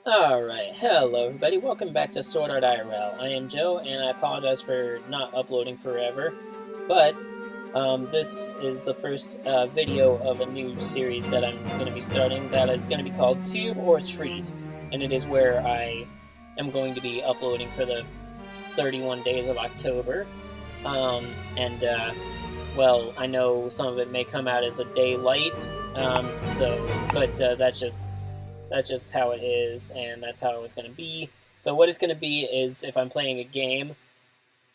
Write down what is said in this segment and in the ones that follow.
Alright, hello everybody, welcome back to Sword Art IRL. I am Joe, and I apologize for not uploading forever, but this is the first video of a new series that I'm going to be starting that is going to be called Tube or Treat, and it is where I am going to be uploading for the 31 days of October, well, I know some of it may come out as a day late, but that's just how it is, and that's how it's going to be. So what it's going to be is, if I'm playing a game,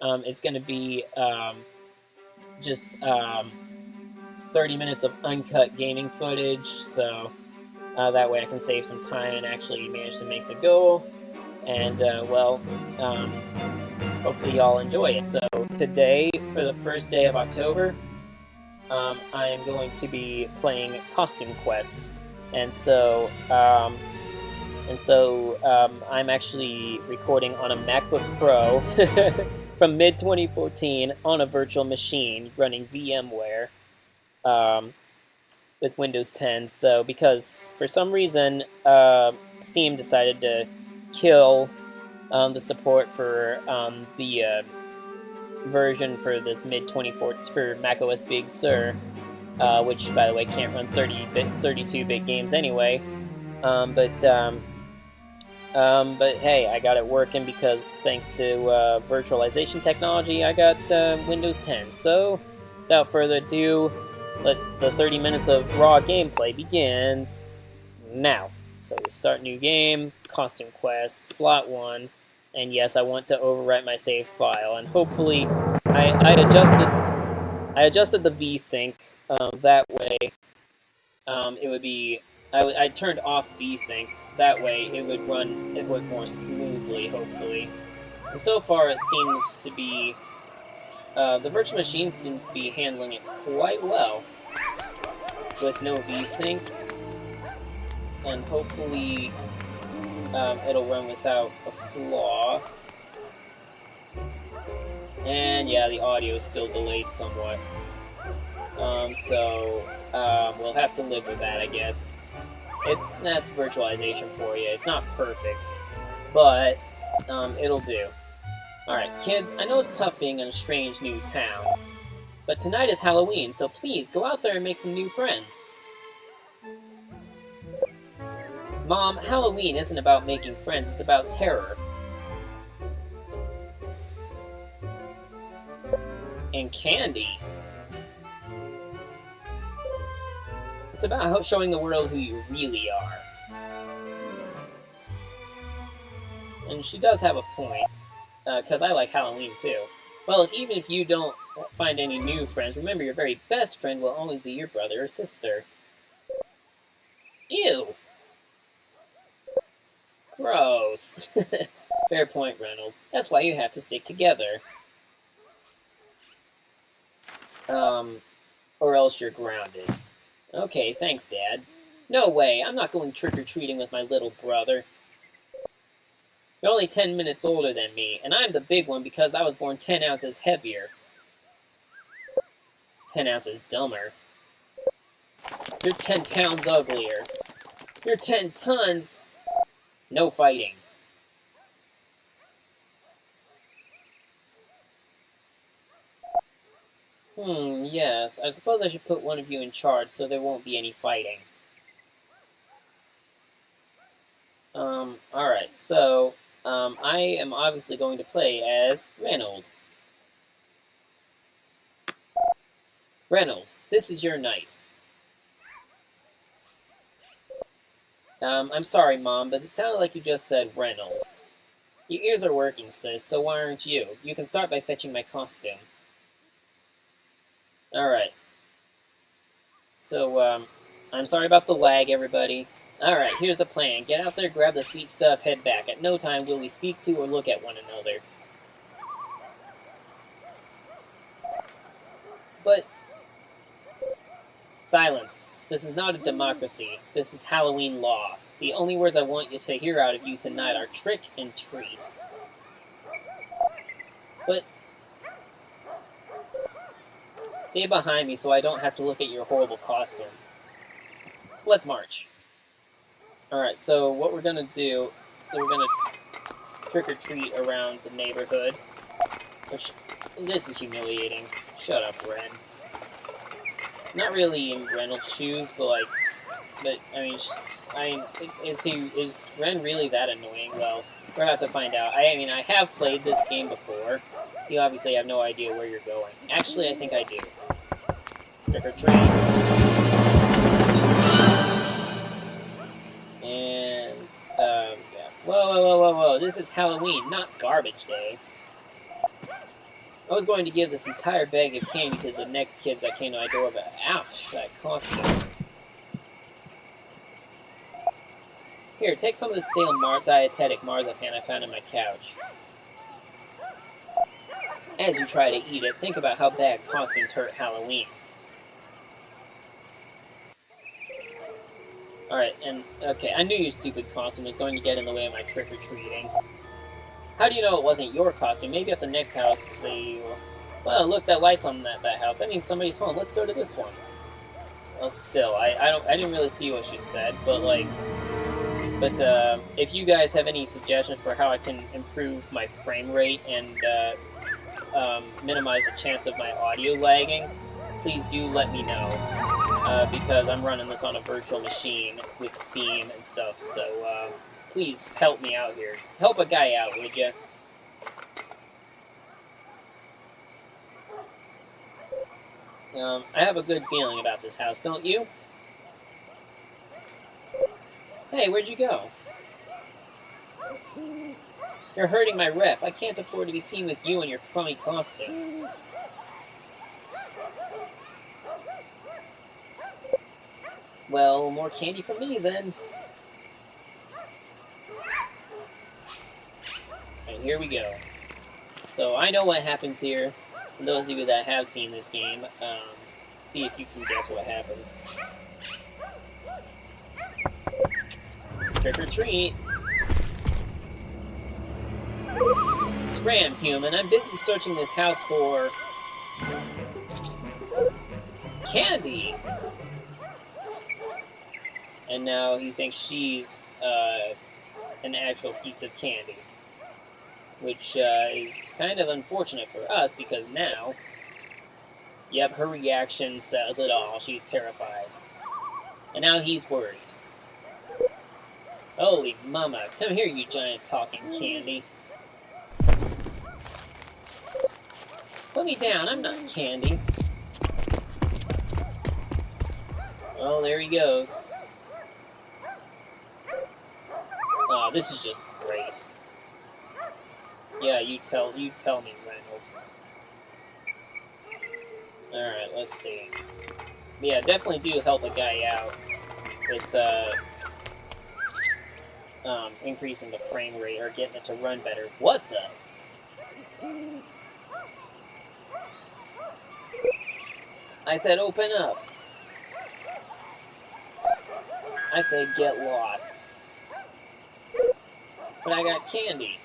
it's going to be just 30 minutes of uncut gaming footage, so that way I can save some time and actually manage to make the goal. And, hopefully y'all enjoy it. So today, for the first day of October, I am going to be playing Costume Quest. I'm actually recording on a MacBook Pro from mid-2014 on a virtual machine running VMware with Windows 10. So because for some reason Steam decided to kill the support for the version for this mid-2014 for macOS Big Sur, which by the way can't run 32-bit games anyway. But hey, I got it working because thanks to virtualization technology, I got Windows 10. So, without further ado, let the 30 minutes of raw gameplay begins now. So we start new game, Costume Quest, slot 1, and yes, I want to overwrite my save file, and hopefully I adjusted the VSync that way. It would be I turned off VSync. That way it would run more smoothly, hopefully. And so far it seems to be the virtual machine seems to be handling it quite well with no VSync, and hopefully it'll run without a flaw. And yeah, the audio is still delayed somewhat. We'll have to live with that, I guess. That's virtualization for you. It's not perfect, but it'll do. Alright, kids, I know it's tough being in a strange new town, but tonight is Halloween, so please go out there and make some new friends. Mom, Halloween isn't about making friends, it's about terror. And candy. It's about showing the world who you really are. And she does have a point, because I like Halloween too. Well, even if you don't find any new friends, remember your very best friend will always be your brother or sister. Ew! Gross. Fair point, Reynolds. That's why you have to stick together. Or else you're grounded. Okay, thanks, Dad. No way, I'm not going trick-or-treating with my little brother. You're only 10 minutes older than me, and I'm the big one because I was born 10 ounces heavier. 10 ounces dumber. You're 10 pounds uglier. You're 10 tons. No fighting. Yes. I suppose I should put one of you in charge so there won't be any fighting. Alright, so, I am obviously going to play as Reynolds. Reynolds, this is your night. I'm sorry, Mom, but it sounded like you just said Reynolds. Your ears are working, sis, so why aren't you? You can start by fetching my costume. Alright. So, I'm sorry about the lag, everybody. Alright, here's the plan. Get out there, grab the sweet stuff, head back. At no time will we speak to or look at one another. But... silence. This is not a democracy. This is Halloween law. The only words I want you to hear out of you tonight are trick and treat. But... stay behind me so I don't have to look at your horrible costume. Let's march. Alright, so what we're gonna do we're gonna trick-or-treat around the neighborhood. Which, this is humiliating. Shut up, Ren. Not really in Reynolds' shoes, but I mean, is Ren really that annoying? Well, we're about to find out. I mean, I have played this game before. You obviously have no idea where you're going. Actually, I think I do. Trick-or-treat. And, yeah. Whoa. This is Halloween, not garbage day. I was going to give this entire bag of candy to the next kids that came to my door, but ouch, that costume. Here, take some of the stale dietetic marzipan I found on my couch. As you try to eat it, think about how bad costumes hurt Halloween. Alright, and, okay, I knew your stupid costume was going to get in the way of my trick-or-treating. How do you know it wasn't your costume? Maybe at the next house they... Well, look, that light's on that house. That means somebody's home. Let's go to this one. Well, still, I didn't really see what she said, but, like... But, if you guys have any suggestions for how I can improve my frame rate and, minimize the chance of my audio lagging, please do let me know. Because I'm running this on a virtual machine with Steam and stuff, so, please help me out here. Help a guy out, would ya? I have a good feeling about this house, don't you? Hey, where'd you go? You're hurting my rep. I can't afford to be seen with you in your crummy costume. Well, more candy for me, then. And here we go. So, I know what happens here. For those of you that have seen this game, see if you can guess what happens. Trick or treat. Scram, human. I'm busy searching this house for... candy! And now he thinks she's, an actual piece of candy. Which, is kind of unfortunate for us, because now... Yep, her reaction says it all. She's terrified. And now he's worried. Holy mama, come here, you giant talking candy. Put me down, I'm not candy. Oh, there he goes. Oh, this is just great. Yeah, you tell me, Reynolds. Alright, let's see. Yeah, definitely do help a guy out with, increasing the frame rate or getting it to run better. What the? I said open up. I said get lost. But I got candy.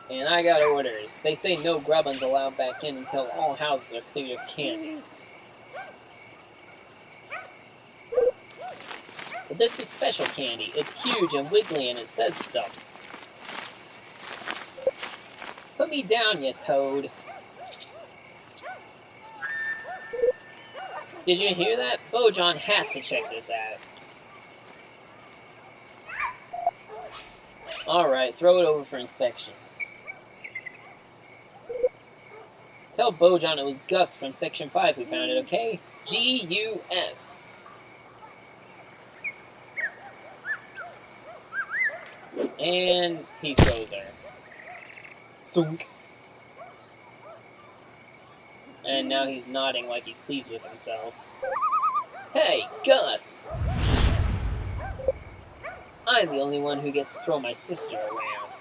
And I got orders. They say no grubbins allowed back in until all houses are cleared of candy. But this is special candy. It's huge and wiggly and it says stuff. Put me down, you toad. Did you hear that? Bojan has to check this out. Alright, throw it over for inspection. Tell Bojan it was Gus from Section 5 who found it, okay? G-U-S. And he throws her. Thunk. And now he's nodding like he's pleased with himself. Hey, Gus! I'm the only one who gets to throw my sister around.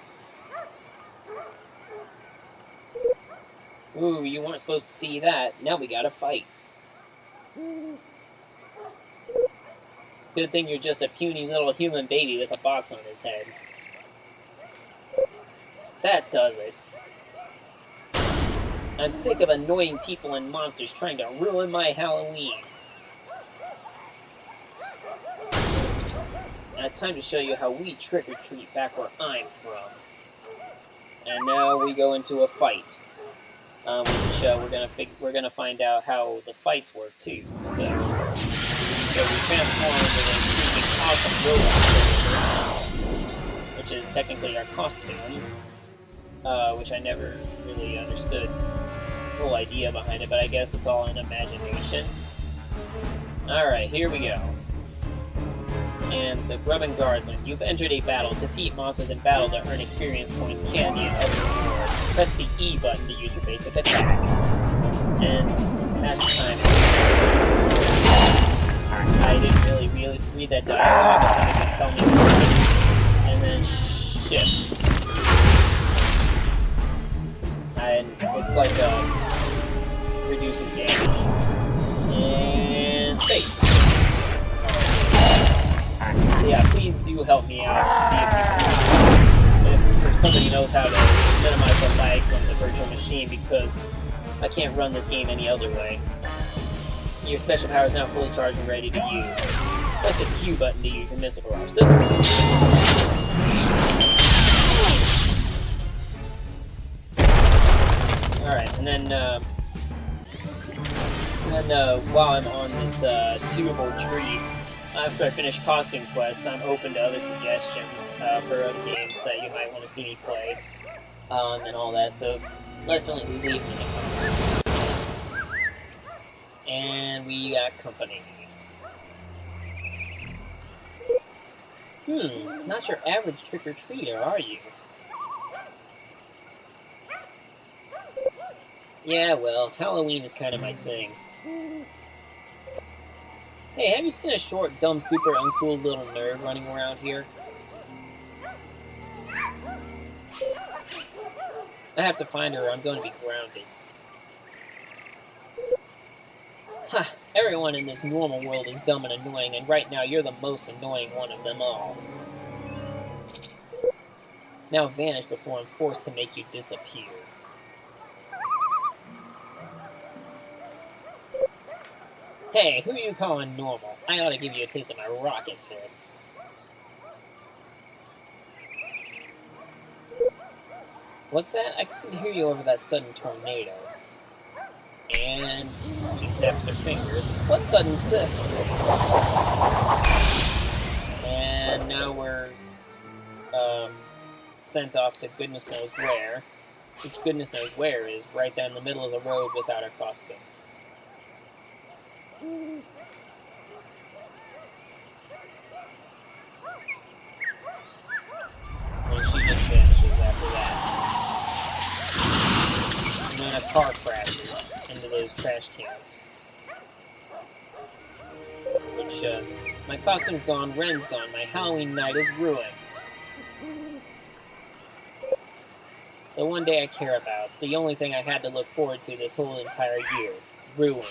Ooh, you weren't supposed to see that. Now we gotta fight. Good thing you're just a puny little human baby with a box on his head. That does it. I'm sick of annoying people and monsters trying to ruin my Halloween. it's time to show you how we trick-or-treat back where I'm from. And now we go into a fight. Which we're gonna find out how the fights work too. So we transform into this freaking awesome robot, which is technically our costume, which I never really understood the whole idea behind it, but I guess it's all in imagination. Alright, here we go. And the Grubbin Guardsman. You've entered a battle. Defeat monsters in battle to earn experience points, candy, and other rewards. Press the E button to use your basic attack. And that's the time. I didn't really read that dialogue, so somebody could tell me what it is. And then shift. And it's like reducing damage. And space. So yeah, please do help me out. See if somebody knows how to minimize the lag from the virtual machine, because I can't run this game any other way. Your special power is now fully charged and ready to use. Press the Q button to use your missile barrage. This one. Alright, and then while I'm on this tubal tree, after I finish costume quests, I'm open to other suggestions for other games that you might want to see me play, and all that, so definitely leave them in the comments. And we got company. Not your average trick-or-treater, are you? Yeah, well, Halloween is kind of my thing. Hey, have you seen a short, dumb, super uncool little nerd running around here? I have to find her or I'm going to be grounded. Ha! Everyone in this normal world is dumb and annoying, and right now you're the most annoying one of them all. Now vanish before I'm forced to make you disappear. Hey, who are you calling normal? I ought to give you a taste of my rocket fist. What's that? I couldn't hear you over that sudden tornado. And she snaps her fingers. What sudden tip? And now we're sent off to goodness knows where. Which goodness knows where is right down the middle of the road without our costume. And she just vanishes after that. And then a car crashes into those trash cans. Which, my costume's gone, Ren's gone, my Halloween night is ruined. The one day I care about, the only thing I had to look forward to this whole entire year. Ruined.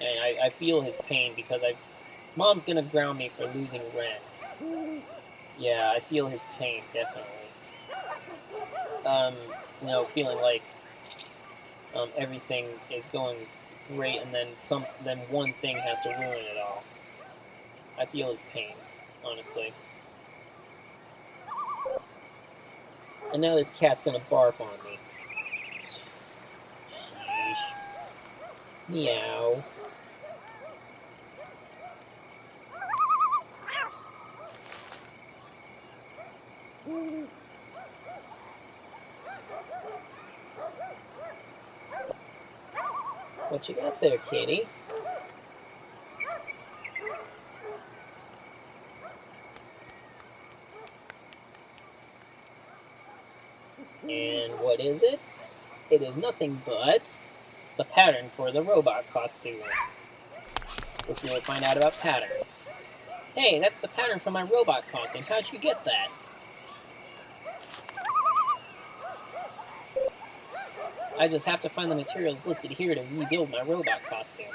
And I feel his pain because Mom's gonna ground me for losing Ren. Yeah, I feel his pain, definitely. Feeling like everything is going great, and then one thing has to ruin it all. I feel his pain, honestly. And now this cat's gonna barf on me. Sheesh. Meow. What you got there, kitty? And what is it? It is nothing but the pattern for the robot costume, which we will find out about patterns. Hey, that's the pattern for my robot costume. How'd you get that? I just have to find the materials listed here to rebuild my robot costume.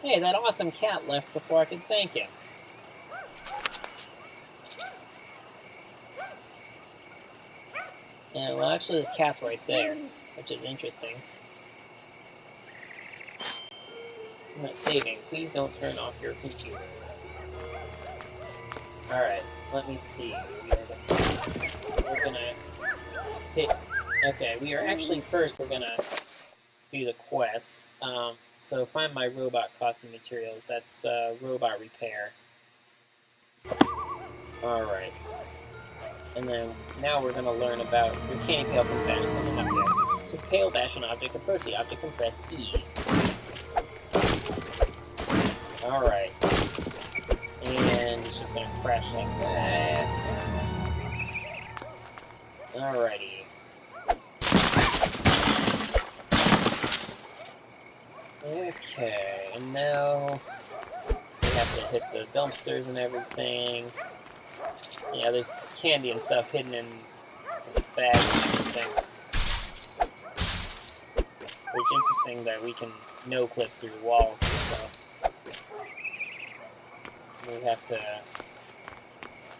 Hey, that awesome cat left before I could thank him. Yeah, well, actually, the cat's right there, which is interesting. I'm not saving. Please don't turn off your computer. Alright, let me see. We're gonna pick. Okay, we are actually first. We're gonna do the quests. So find my robot costume materials. That's robot repair. Alright. And then now we're going to learn about your candy pail can bash some objects. To pail bash an object, approach the object and press E. Alright. And it's just going to crash like that. Alrighty. Okay, and now we have to hit the dumpsters and everything. Yeah, there's candy and stuff hidden in some bags and everything. Which is interesting that we can no-clip through walls and stuff. We have to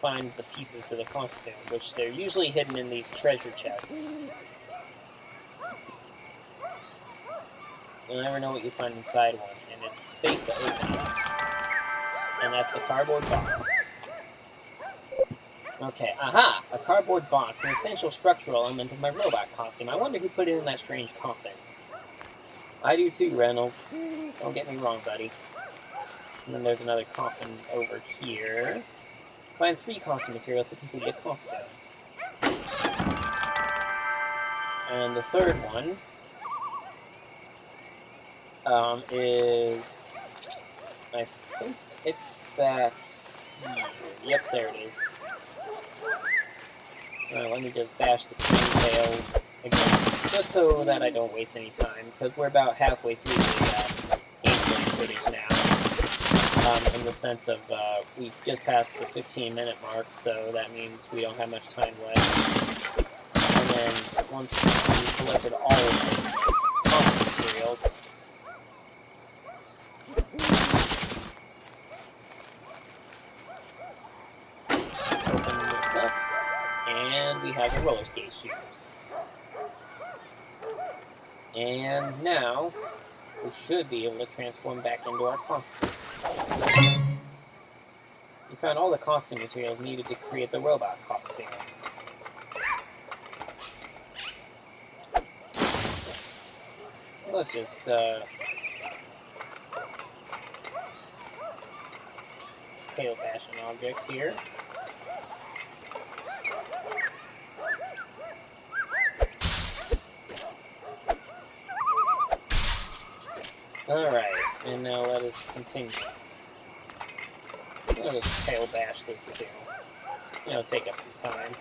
find the pieces to the costume, which they're usually hidden in these treasure chests. You'll never know what you find inside one, and it's space to open it. And that's the cardboard box. Okay, aha! A cardboard box, an essential structural element of my robot costume. I wonder who put it in that strange coffin. I do too, Reynolds. Don't get me wrong, buddy. And then there's another coffin over here. Find 3 costume materials to complete a costume. And the third one is... I think it's back here. Yep, there it is. Let me just bash the candy pail against, just so that I don't waste any time, because we're about halfway through the gameplay footage now. In the sense of, we just passed the 15-minute mark, so that means we don't have much time left. And then, once we've collected all of the costume materials, open this up. And we have the roller skate shoes. And now, we should be able to transform back into our costume. We found all the costume materials needed to create the robot costume. Let's just, pail bash an object here. Alright, and now let us continue. Let us tail bash this too. It'll take up some time.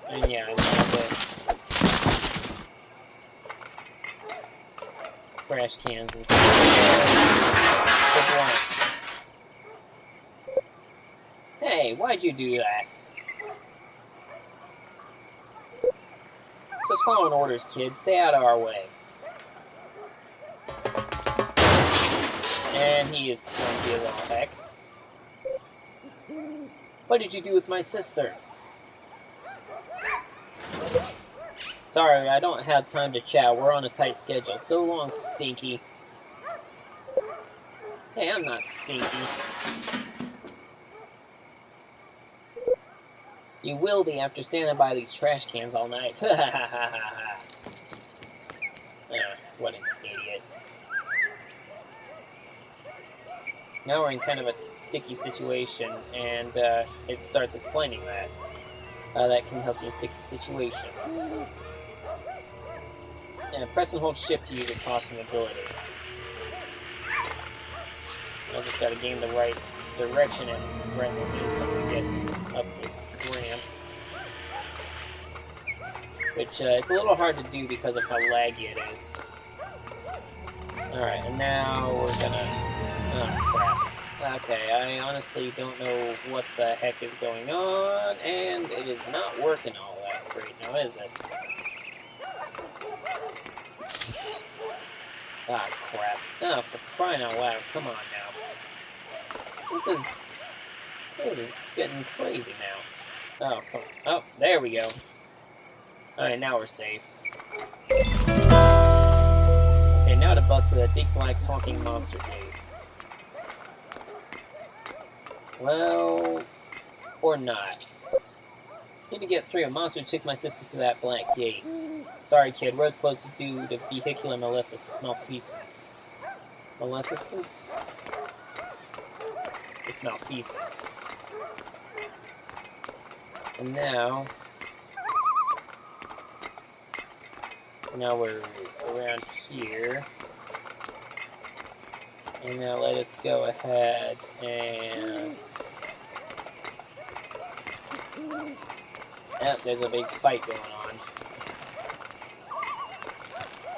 And yeah, I love it. Trash cans and Hey, why'd you do that? Just following orders, kid. Stay out of our way. And he is clumsy as all heck. What did you do with my sister? Sorry, I don't have time to chat. We're on a tight schedule. So long, Stinky. Hey, I'm not Stinky. You will be after standing by these trash cans all night. Ha ha ha ha ha. What an idiot. Now we're in kind of a sticky situation, and it starts explaining that. That can help you in sticky situations. And press and hold shift to use your costume ability. I just gotta gain the right direction and right momentum to get up this ramp. Which, it's a little hard to do because of how laggy it is. Alright, and now we're gonna... Oh, crap. Okay, I honestly don't know what the heck is going on, and it is not working all that great now, is it? Ah, crap. Oh, for crying out loud, come on now. This is getting crazy now. Oh, come on. Oh, there we go. Alright, now we're safe. Okay, now to bust through that big black talking monster gate. Well, or not. Need to get through. A monster took my sister through that blank gate. Sorry, kid. Road's closed due to vehicular malfeasance. Maleficence? It's malfeasance. And now we're around here. And now let us go ahead and... Yep, there's a big fight going on.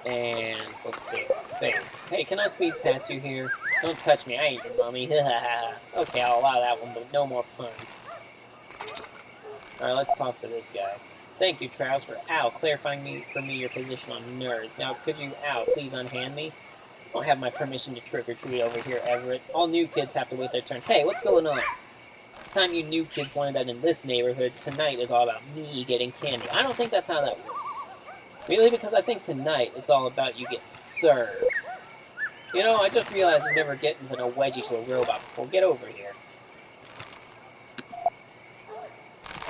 And, let's see, space. Hey, can I squeeze past you here? Don't touch me, I ain't your mommy. Okay, I'll allow that one, but no more puns. Alright, let's talk to this guy. Thank you, Travis, for clarifying for me your position on nerds. Now, could you, please unhand me? I don't have my permission to trick-or-treat over here, Everett. All new kids have to wait their turn. Hey, what's going on? Time you new kids learned that in this neighborhood, tonight is all about me getting candy. I don't think that's how that works. Really, because I think tonight it's all about you getting served. You know, I just realized I've never given a wedgie to a robot before. Get over here.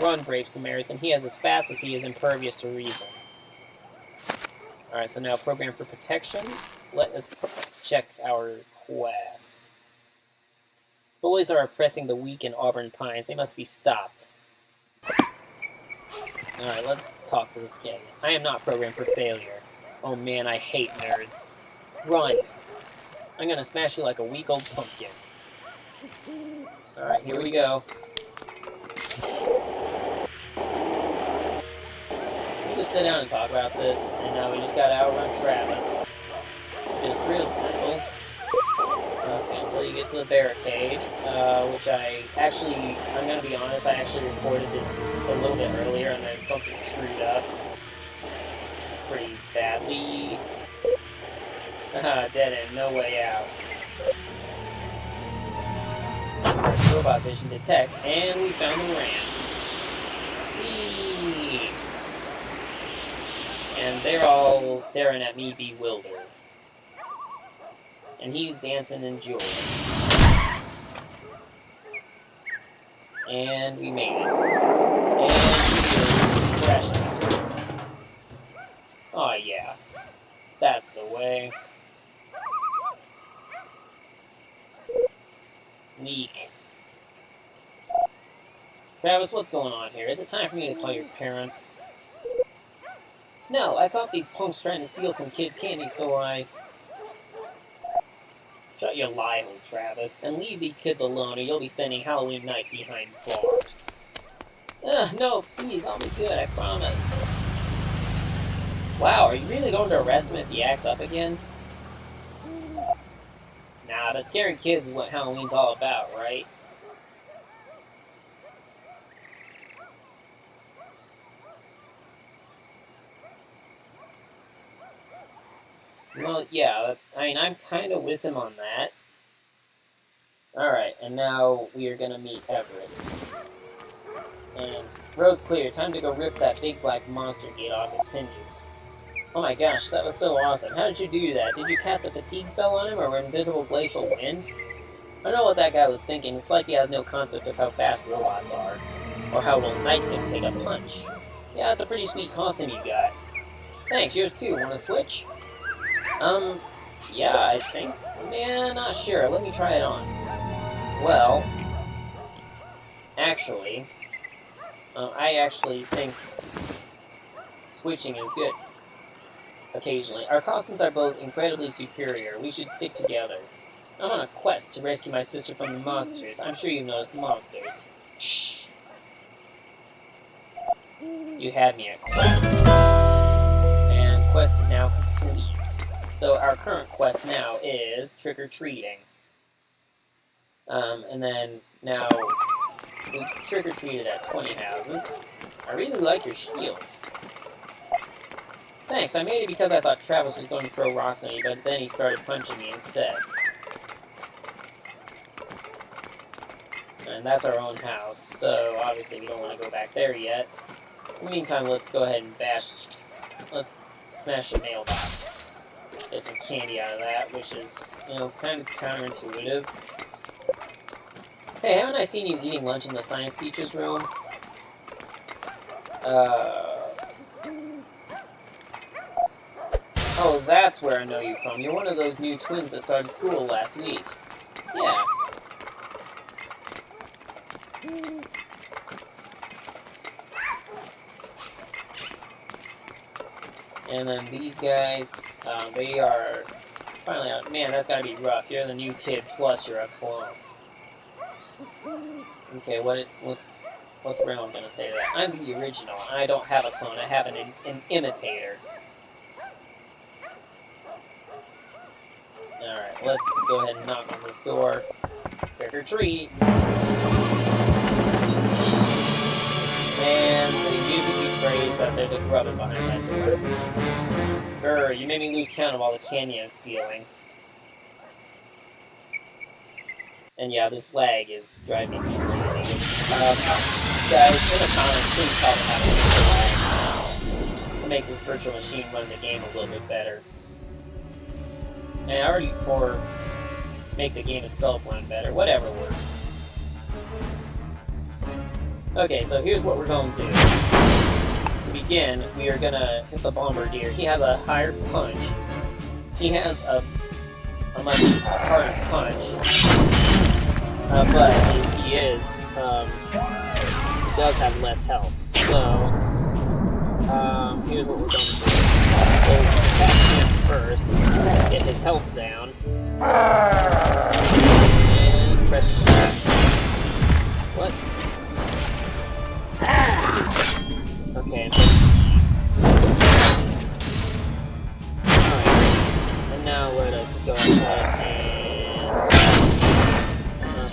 Run, brave Samaritan. He is as fast as he is impervious to reason. Alright, so now program for protection. Let us check our quest. Bullies are oppressing the weak in Auburn Pines. They must be stopped. Alright, let's talk to this guy. I am not programmed for failure. Oh man, I hate nerds. Run! I'm gonna smash you like a weak old pumpkin. Alright, here we go. We'll just sit down and talk about this, and now we just gotta outrun Travis. Just real simple. Okay, until you get to the barricade, which I'm gonna be honest, I actually recorded this a little bit earlier and then something screwed up pretty badly. Haha, dead end, no way out. Robot vision detects, and we found the ramp. Whee! And they're all staring at me bewildered. And he's dancing in joy. And we made it. And he is crashing. Oh yeah. That's the way. Weak. Travis, what's going on here? Is it time for me to call your parents? No, I caught these punks trying to steal some kids' candy, so I... Shut your lie hole, Travis, and leave these kids alone or you'll be spending Halloween night behind bars. No, please, I'll be good, I promise. Wow, are you really going to arrest him if he acts up again? Nah, but scaring kids is what Halloween's all about, right? Well, yeah, I mean, I'm kind of with him on that. Alright, and now we are gonna meet Everett. And road's clear, time to go rip that big black monster gate off its hinges. Oh my gosh, that was so awesome. How did you do that? Did you cast a fatigue spell on him, or invisible glacial wind? I don't know what that guy was thinking. It's like he has no concept of how fast robots are, or how well knights can take a punch. Yeah, that's a pretty sweet costume you got. Thanks, yours too. Want to switch? Yeah, I think. Man, not sure. Let me try it on. Well, actually, I actually think switching is good. Occasionally. Our costumes are both incredibly superior. We should stick together. I'm on a quest to rescue my sister from the monsters. I'm sure you've noticed the monsters. Shh. You had me at quest. And quest is now complete. So our current quest now is trick-or-treating. And then now we trick-or-treated at 20 houses. I really like your shield. Thanks, I made it because I thought Travis was going to throw rocks at me, but then he started punching me instead. And that's our own house, so obviously we don't want to go back there yet. In the meantime, let's go ahead and let's smash the mailbox. Get some candy out of that, which is, you know, kind of counterintuitive. Hey, haven't I seen you eating lunch in the science teacher's room? Oh, that's where I know you from. You're one of those new twins that started school last week. Yeah. And then these guys, they are finally out. Man, that's gotta be rough. You're the new kid, plus you're a clone. Okay, what's Raymond gonna say to that? I'm the original. I don't have a clone. I have an imitator. Alright, let's go ahead and knock on this door. Trick or treat. And the music betrays that there's a grubbin behind that door. Grr, you made me lose count of all the candy I was stealing. And yeah, this lag is driving me crazy. Guys, in the comments, please tell me how to make this virtual machine run the game a little bit better. And or make the game itself run better, whatever works. Okay, so here's what we're going to do. To begin, we are going to hit the Bombardier. He has a higher punch. He has a much harder punch. But he does have less health. So, here's what we're going to do. We'll attack him first, get his health down, and press shift. What? Okay, alright, and now let us go ahead and...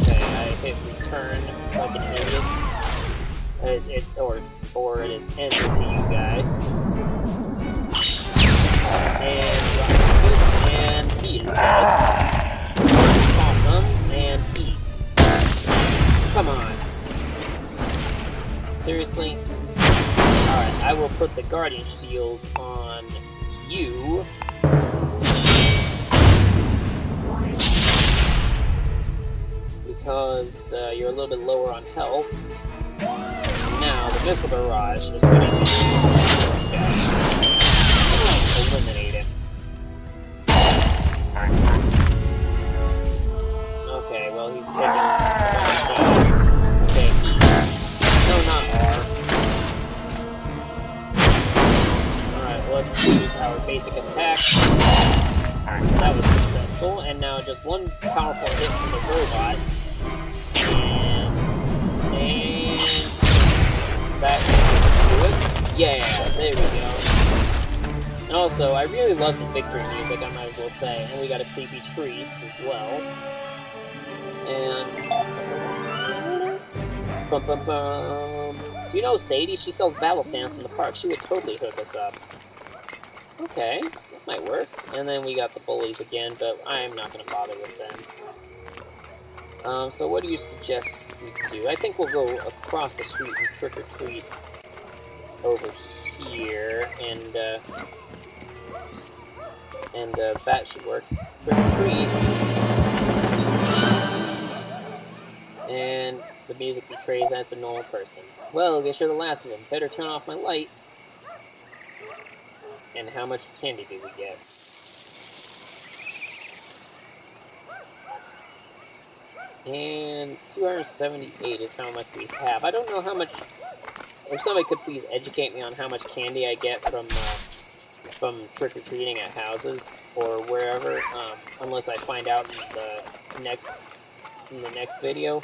Okay, I hit return like an idiot. Or it is enter to you guys. And he is dead. Awesome, and eat. Come on. Seriously? Alright, I will put the Guardian Shield on you. Because you're a little bit lower on health. Now, the Missile Barrage is ready to use this guy. Eliminate him. Okay, well, he's taking damage. Okay, E. No, not R. Alright, let's use our basic attack. That was successful, and now just one powerful hit from the robot. And that should do it. Yeah, there we go. And also, I really love the victory music, I might as well say. And we got a creepy treats as well. And... Bum, bum, bum. Do you know Sadie? She sells battle stands in the park. She would totally hook us up. Okay, that might work. And then we got the bullies again, but I'm not going to bother with them. So what do you suggest we do? I think we'll go across the street and trick-or-treat over here, and that should work. Trick-or-treat. And the music betrays as a normal person. Well, I guess you're the last of them. Better turn off my light. And how much candy do we get? And 278 is how much we have. I don't know how much... If somebody could please educate me on how much candy I get from trick-or-treating at houses or wherever, unless I find out in the next video.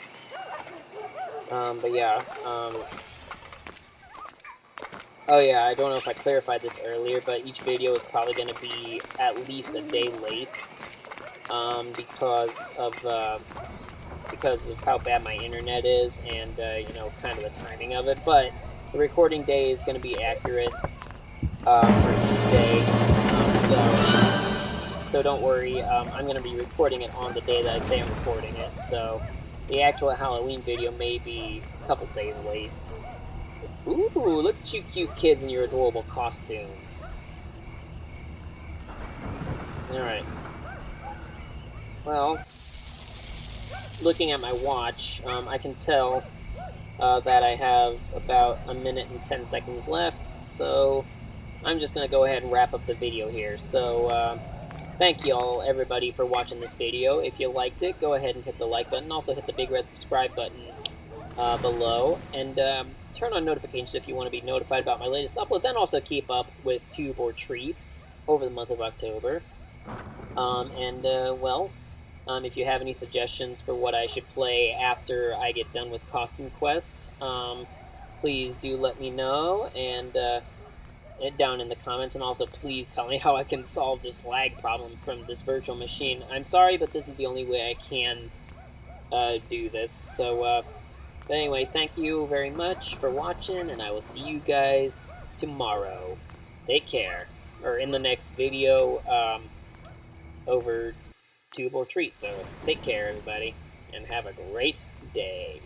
But yeah, oh yeah, I don't know if I clarified this earlier, but each video is probably going to be at least a day late, because because of how bad my internet is and, you know, kind of the timing of it, but the recording day is going to be accurate for each day, so don't worry, I'm going to be recording it on the day that I say I'm recording it, so the actual Halloween video may be a couple days late. Ooh, look at you cute kids in your adorable costumes. Alright. Well, looking at my watch, I can tell that I have about 1 minute and 10 seconds left, so I'm just going to go ahead and wrap up the video here. So, thank you all, everybody, for watching this video. If you liked it, go ahead and hit the like button. Also hit the big red subscribe button below. And turn on notifications if you want to be notified about my latest uploads. And also keep up with Tube or Treat over the month of October. If you have any suggestions for what I should play after I get done with Costume Quest, please do let me know. And down in the comments, and also please tell me how I can solve this lag problem from this virtual machine. I'm sorry, but this is the only way I can do this. So, but anyway, thank you very much for watching, and I will see you guys tomorrow. Take care, or in the next video over Tube or Treat. So take care, everybody, and have a great day.